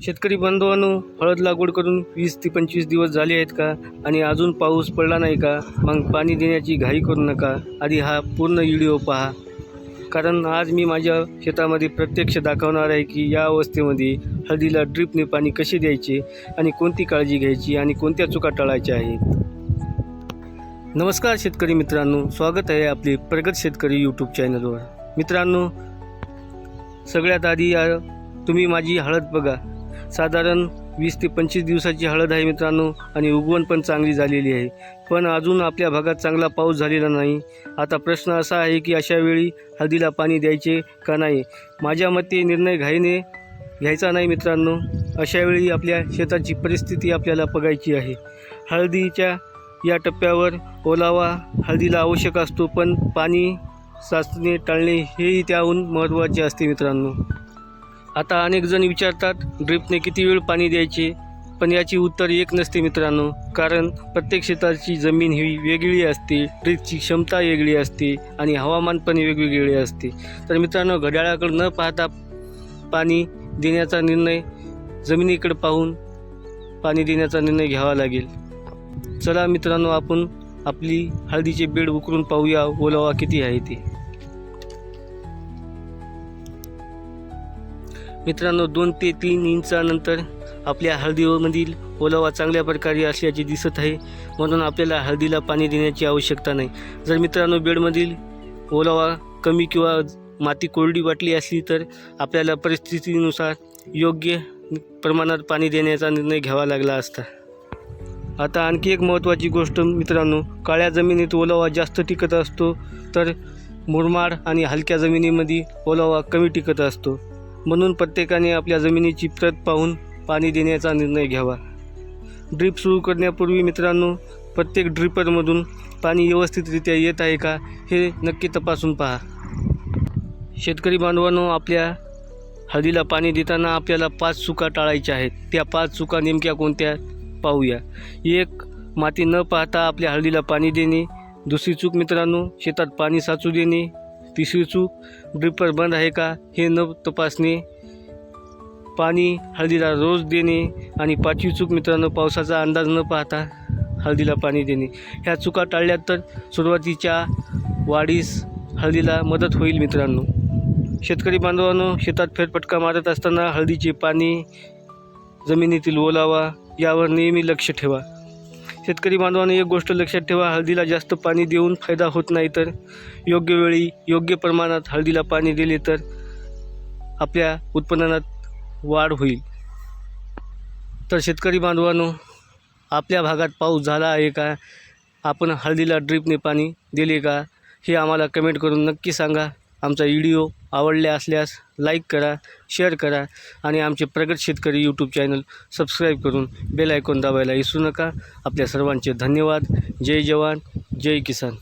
शेतकरी बांधवांनो, हळद लागवड करून 20 ते 25 दिवस झाले आहेत का आणि अजून पाऊस पडला नाही का? मग पाणी देण्याची घाई करू नका. आधी हा पूर्ण व्हिडिओ पहा, कारण आज मी माझ्या शेतामध्ये प्रत्यक्ष दाखवणार आहे की या अवस्थेमध्ये हळदीला ड्रिपने पाणी कसे द्यायचे आणि कोणती काळजी घ्यायची आणि कोणत्या चुका टाळायच्या आहेत. नमस्कार शेतकरी मित्रांनो, स्वागत आहे आपले प्रगत शेतकरी यूट्यूब चॅनलवर. मित्रांनो, सगळ्यात आधी तुम्ही माझी हळद बघा. साधारण 20 ते 25 दिवसाची हळद आहे मित्रांनो, आणि उगवण पण चांगली झालेली आहे. पण अजून आपल्या भागात चांगला पाऊस झालेला नाही. आता प्रश्न असा आहे की अशा वेळी हळदीला पाणी द्यायचे का नाही. माझ्या मते निर्णय घाईने घ्यायचा नाही मित्रांनो. अशा वेळी आपल्या शेताची परिस्थिती आपल्याला बघायची आहे. हळदीच्या या टप्प्यावर ओलावा हळदीला आवश्यक असतो, पण पाणी साचणे टाळणे हेही त्याहून महत्त्वाचे असते मित्रांनो. आता अनेक जण विचारतात, ड्रिपने किती वेळ पाणी द्यायचे? पण याची उत्तर एक नसते मित्रांनो, कारण प्रत्येक शेताची जमीन ही वेगळी असते, ड्रिपची क्षमता वेगळी असते आणि हवामान पण वेगवेगळे असते. तर मित्रांनो, घड्याळाकडे न पाहता पाणी देण्याचा निर्णय, जमिनीकडे पाहून पाणी देण्याचा निर्णय घ्यावा लागेल. चला मित्रांनो, आपण आपली हळदीचे बेड उकरून पाहूया ओलावा किती आहे ते. मित्रांनो, 2 ते 3 इंचानंतर आपल्या हळदीमधील ओलावा चांगल्या प्रकारे असल्याचे दिसत आहे, म्हणून आपल्याला हळदीला पाणी देण्याची आवश्यकता नाही. जर मित्रांनो बेडमधील ओलावा कमी किंवा माती कोरडी वाटली असली तर आपल्याला परिस्थितीनुसार योग्य प्रमाणात पाणी देण्याचा निर्णय घ्यावा लागला असता. आता आणखी एक महत्त्वाची गोष्ट मित्रांनो, काळ्या जमिनीत ओलावा जास्त टिकत असतो, तर मुरमाड आणि हलक्या जमिनीमध्ये ओलावा कमी टिकत असतो. म्हणून प्रत्येकाने आपल्या जमिनीची प्रत पाहून पाणी देण्याचा निर्णय घ्यावा. ड्रीप सुरू करण्यापूर्वी मित्रांनो, प्रत्येक ड्रिपरमधून पाणी व्यवस्थितरित्या येत आहे का हे नक्की तपासून पहा. शेतकरी बांधवांनो, आपल्या हळदीला पाणी देताना आपल्याला 5 चुका टाळायच्या आहेत. त्या 5 चुका नेमक्या कोणत्या पाहूया. 1. माती न पाहता आपल्या हळदीला पाणी देणे. 2री चूक मित्रांनो, शेतात पाणी साचू देणे. 3री चूक, ड्रिपर बंद आहे का हे न तपासणे. पाणी हळदीला रोज देणे. आणि 5वी चूक मित्रांनो, पावसाचा अंदाज न पाहता हळदीला पाणी देणे. ह्या चुका टाळल्या तर सुरुवातीच्या वाढीस हळदीला मदत होईल मित्रांनो. शेतकरी बांधवांनो, शेतात फेरफटका मारत असताना हळदीचे पाणी, जमिनीतील ओलावा यावर नेहमी लक्ष ठेवा. शेतकरी बांधवांनो, एक गोष्ट लक्षात ठेवा, हळदीला जास्त पाणी देऊन फायदा होत नाही, तर योग्य वेळी योग्य प्रमाणात हळदीला पाणी दिले तर आपल्या उत्पन्नात वाढ होईल. तर शेतकरी बांधवांनो, आपल्या भागात पाऊस झाला आहे का? आपण हळदीला ड्रिपने पाणी दिले का? हे आम्हाला कमेंट करून नक्की सांगा. आमचा व्हिडिओ आवडला असल्यास लाईक करा, शेअर करा आणि आमचे प्रगत शेतकरी यूट्यूब चॅनल सबस्क्राईब करून बेल आयकॉन दाबायला विसरू नका. आपल्या सर्वांचे धन्यवाद. जय जवान, जय किसान.